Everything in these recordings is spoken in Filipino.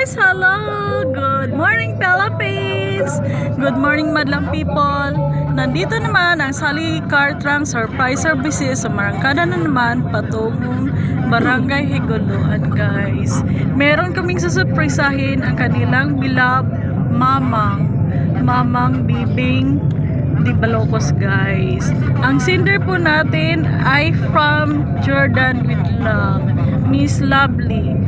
guys! Hello! Good morning Philippines! Good morning madlang people! Nandito naman ang Sally Car Trunk Surprise Services sa Marangkada na naman patungong Barangay Higuluan guys. Meron kaming susurprisahin ang kanilang beloved Mamang Bibing Di Balocos guys. Ang sender po natin ay from Jordan with Love, Miss Lovely.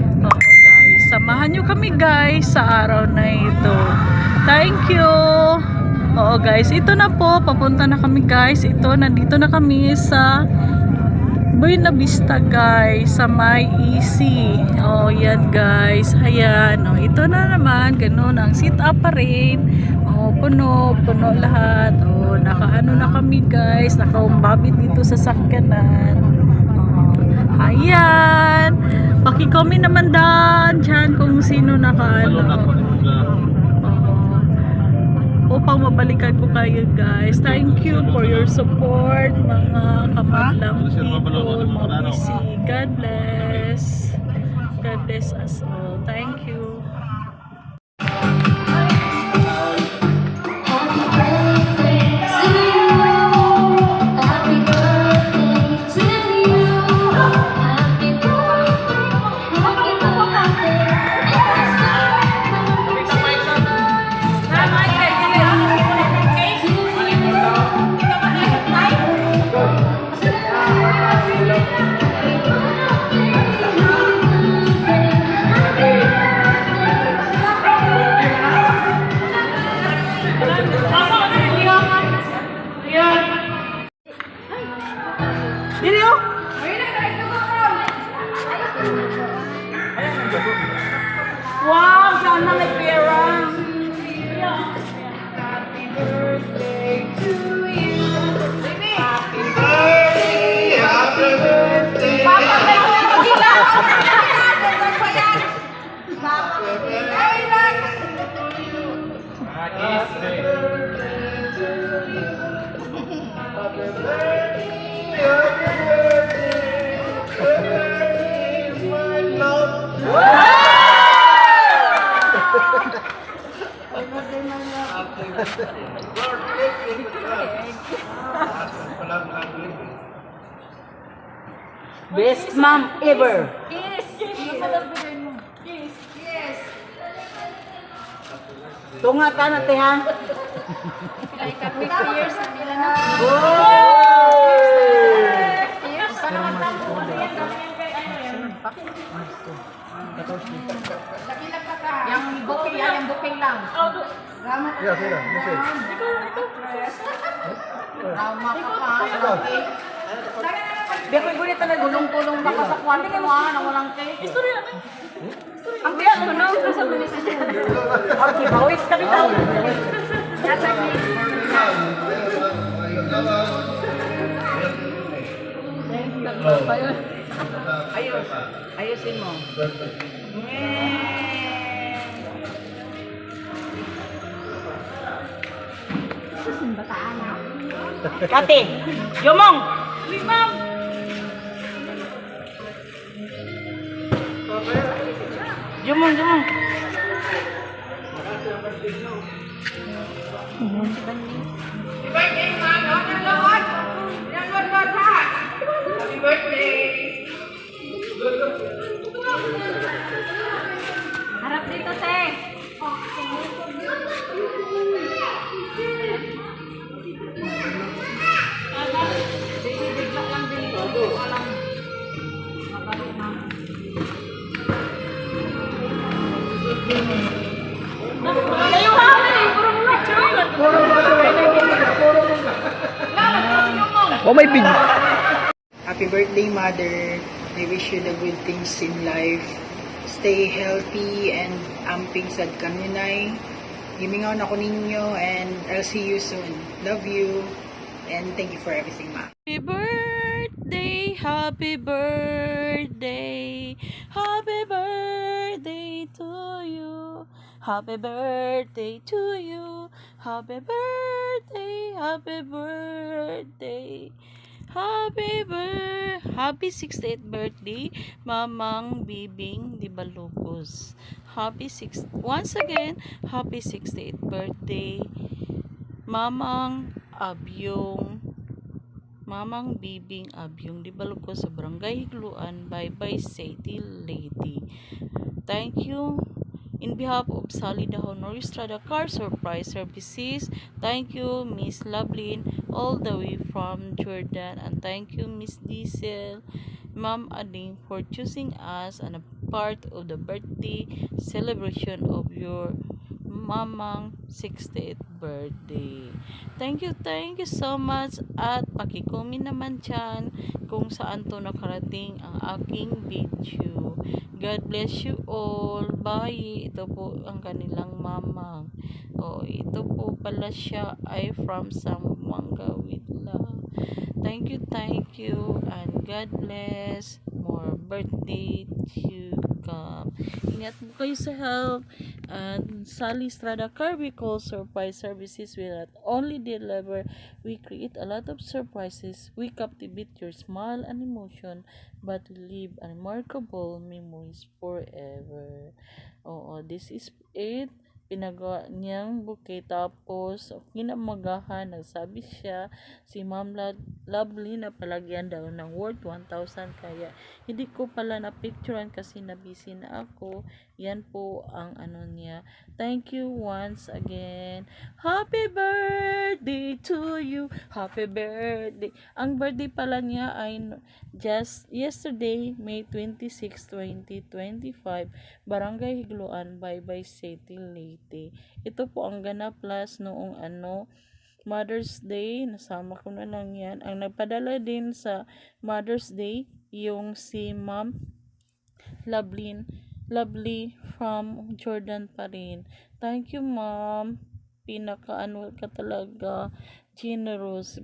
Samahan nyo kami guys sa araw na ito. Thank you. Oo guys, ito na po. Papunta na kami guys. Nandito na kami sa Buena Vista guys. Sa may easy. Oh, yan guys. Ayan. Oh, ito na naman. Ganun. Ang sit up pa rin. Oh, puno lahat. Oh, nakaano na kami guys. Nakaumbabit dito sa sakyanan. Oh, ayan. Paki-comment naman dyan kung sino nakaano. Upang mabalikan ko kayo guys. Thank you for your support mga kamadlang people, mga busy. God bless. God bless us all. Thank you. Wow, sana may pera. Happy birthday to you. Happy birthday, happy birthday. Papa, pero magila. Happy Best mom ever. Kiss. Kiss. Tungatan na teha. Like 50 years na nila na. Years. Yung booking yan, yung booking lang. Ya, sila. Message. Di ako igulit na gulong-gulong baka sa kwan ko na walang cake. Istorya na. Ang biya ko na sa munisipyo. Okay, bawit kami daw. Ayusin mo. Kati, Jomong. Ma'am. Jomong. Happy birthday. Harap dito, te. Oh, may big. Happy birthday, Mother. I wish you the good things in life. Stay healthy and amping sad kanunay. Gimingaw na ko ninyo and I'll see you soon. Love you and thank you for everything, Ma. Happy birthday, happy birthday, happy birthday to you. Happy birthday to you. Happy birthday, happy birthday. Happy 68th birthday, Mamang Bibing Di Balugos. Once again, happy 68th birthday, Mamang Abyong Mamang Bibing Abyong Di Balugos sa Barangay Higluan. Bye-bye, City Lady. Thank you. In behalf of Sally Dahon Estrada Car Surprise Services, thank you, Miss Lovelyn, all the way from Jordan, and thank you, Miss Diesel, Ma'am Ading, for choosing us and a part of the birthday celebration of your mamang 60th birthday. Thank you so much, at pakikomen naman dyan kung saan to nakarating ang aking video. God bless you all. Bye. Ito po ang kanilang mamang. Ito po pala siya ay from Samanga with love. Thank you, and God bless. More birthday to come. Ingat po kayo sa health. And Sally Estrada Carbical Surprise Services will not only deliver, we create a lot of surprises. We captivate your smile and emotion, but we leave unremarkable memories forever. This is it. Pinagawa niyang bouquet, tapos kinamagahan, nagsabi siya si Ma'am Lovely na palagyan daw ng worth 1,000, kaya hindi ko pala na picturean kasi nabisi na ako. Yan po ang ano niya. Thank you once again. Happy birthday to you. Happy birthday. Ang birthday pala niya ay just yesterday, May 26, 2025, Barangay Higluan, Bye-bye, City Leyte. Ito po ang ganap plus noong Mother's Day. Nasama ko na lang yan. Ang nagpadala din sa Mother's Day, yung si Ma'am Lovely from Jordan pa rin. Thank you, Ma'am. Pinaka-ano ka talaga. Generous.